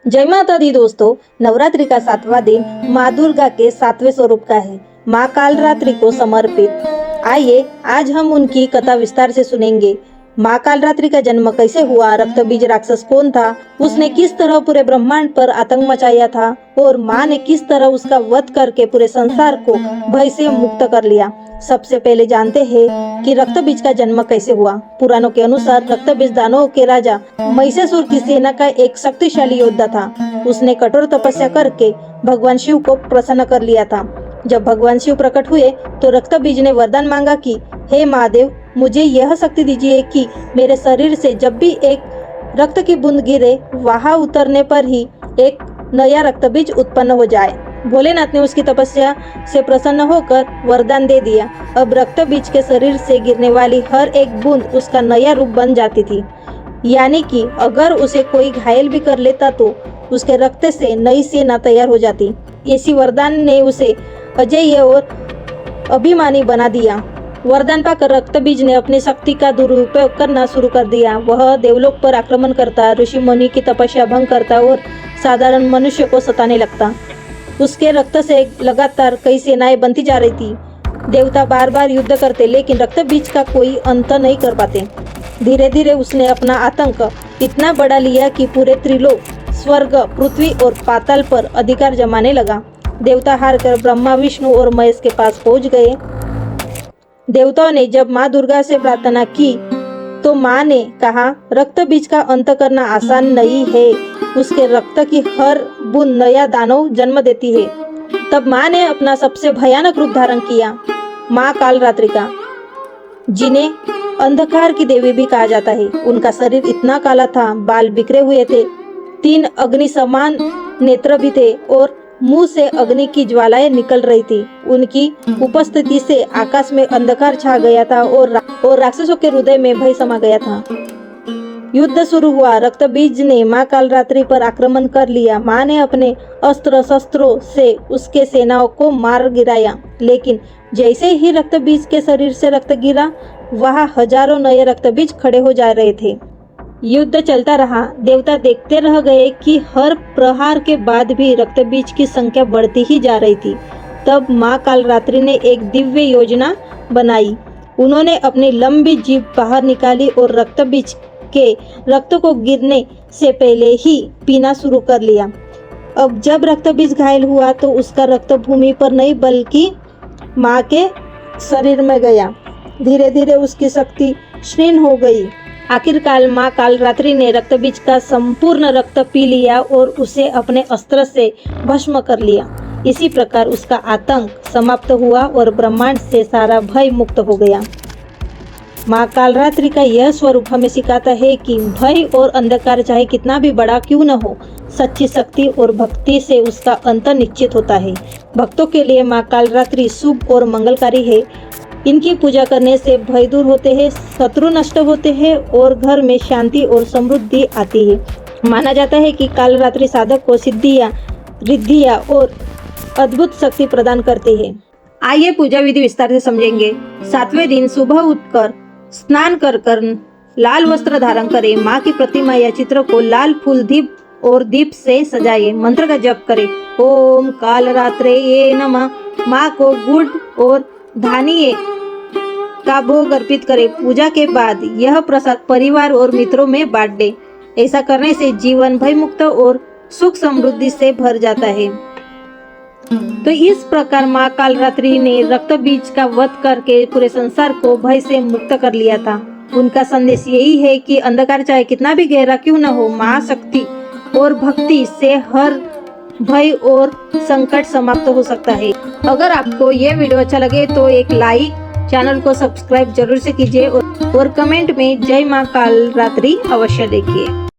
जय माता दी दोस्तों, नवरात्रि का 7वां दिन माँ दुर्गा के 7वें स्वरूप का है, माँ कालरात्रि को समर्पित। आइए आज हम उनकी कथा विस्तार से सुनेंगे। माँ कालरात्रि का जन्म कैसे हुआ, रक्त बीज राक्षस कौन था, उसने किस तरह पूरे ब्रह्मांड पर आतंक मचाया था और माँ ने किस तरह उसका वध करके पूरे संसार को भय से मुक्त कर लिया। सबसे पहले जानते हैं कि रक्त बीज का जन्म कैसे हुआ। पुराणों के अनुसार रक्त बीज दानवों के राजा महिषासुर की सेना का एक शक्तिशाली योद्धा था। उसने कठोर तपस्या करके भगवान शिव को प्रसन्न कर लिया था। जब भगवान शिव प्रकट हुए तो रक्त बीज ने वरदान मांगा कि हे महादेव, मुझे यह शक्ति दीजिए कि मेरे शरीर से जब भी एक रक्त की बूंद गिरे, वहां उतरने पर ही एक नया रक्त बीज उत्पन्न हो जाए। भोलेनाथ ने उसकी तपस्या से प्रसन्न होकर वरदान दे दिया। अब रक्त बीज के शरीर से गिरने वाली हर एक बूंद उसका नया रूप बन जाती थी, यानी कि अगर उसे कोई घायल भी कर लेता तो उसके रक्त से नई सेना तैयार हो जाती। इसी वरदान ने उसे अजेय और अभिमानी बना दिया। वरदान पाकर रक्त बीज ने अपनी शक्ति का दुरुपयोग करना शुरू कर दिया। वह देवलोक पर आक्रमण करता, ऋषि मुनि की तपस्या भंग करता और साधारण मनुष्य को सताने लगता। उसके रक्त से लगातार कई सेनाएं बनती जा रही थी। देवता बार बार युद्ध करते, लेकिन रक्त बीज का कोई अंत नहीं कर पाते। धीरे धीरे उसने अपना आतंक इतना बढ़ा लिया कि पूरे त्रिलोक, स्वर्ग, पृथ्वी और पाताल पर अधिकार जमाने लगा। देवता हार कर ब्रह्मा, विष्णु और महेश के पास पहुंच गए। देवताओं ने जब माँ दुर्गा से प्रार्थना की तो माँ ने कहा, रक्त बीज का अंत करना आसान नहीं है, उसके रक्त की हर बूंद नया दानव जन्म देती है। तब माँ ने अपना सबसे भयानक रूप धारण किया, माँ कालरात्रि का, जिन्हें अंधकार की देवी भी कहा जाता है। उनका शरीर इतना काला था, बाल बिखरे हुए थे, 3 अग्नि समान नेत्र भी थे और मुंह से अग्नि की ज्वालाएं निकल रही थी। उनकी उपस्थिति से आकाश में अंधकार छा गया था और राक्षसों के हृदय में भय समा गया था। युद्ध शुरू हुआ। रक्त बीज ने माँ कालरात्रि पर आक्रमण कर लिया। माँ ने अपने अस्त्र शस्त्रों से उसके सेनाओं को मार गिराया, लेकिन जैसे ही रक्त बीज के शरीर से रक्त गिरा, वहां हजारों नए रक्त बीज खड़े हो जा रहे थे। युद्ध चलता रहा। देवता देखते रह गए कि हर प्रहार के बाद भी रक्त बीज की संख्या बढ़ती ही जा रही थी। तब माँ कालरात्रि ने एक दिव्य योजना बनाई। उन्होंने अपनी लंबी जीभ बाहर निकाली और रक्त बीज के रक्त को गिरने से पहले ही पीना शुरू कर लिया। अब जब रक्त बीज घायल हुआ तो उसका रक्त भूमि पर नहीं बल्कि माँ के शरीर में गया। धीरे धीरे उसकी शक्ति क्षीण हो गई। आखिरकार माँ कालरात्रि ने रक्त बीज का संपूर्ण रक्त पी लिया और उसे अपने अस्त्र से भस्म कर लिया। इसी प्रकार उसका आतंक समाप्त हुआ और ब्रह्मांड से सारा भय मुक्त हो गया। माँ कालरात्रि का यह स्वरूप हमें सिखाता है कि भय और अंधकार चाहे कितना भी बड़ा क्यों न हो, सच्ची शक्ति और भक्ति से उसका अंत निश्चित होता है। भक्तों के लिए माँ कालरात्रि शुभ और मंगलकारी है। इनकी पूजा करने से भय दूर होते हैं, शत्रु नष्ट होते हैं और घर में शांति और समृद्धि आती है। माना जाता है कि कालरात्रि साधक को सिद्धियां, रिद्धियां और अद्भुत शक्ति प्रदान करती है। आइए पूजा विधि विस्तार से समझेंगे। 7वें दिन सुबह उठकर स्नान कर लाल वस्त्र धारण करें। माँ की प्रतिमा या चित्र को लाल फूल, दीप और दीप से सजाइए। मंत्र का जप करें, ओम कालरात्रे नमः। माँ को गुड़ और धानिये का भोग अर्पित करें। पूजा के बाद यह प्रसाद परिवार और मित्रों में बांट दे। ऐसा करने से जीवन भय मुक्त और सुख समृद्धि से भर जाता है। तो इस प्रकार माँ कालरात्रि ने रक्त बीज का वध करके पूरे संसार को भय से मुक्त कर लिया था। उनका संदेश यही है कि अंधकार चाहे कितना भी गहरा क्यों न हो, माँ शक्ति और भक्ति से हर भय और संकट समाप्त हो सकता है। अगर आपको यह वीडियो अच्छा लगे तो एक लाइक, चैनल को सब्सक्राइब जरूर से कीजिए और कमेंट में जय माँ कालरात्रि अवश्य लिखिए।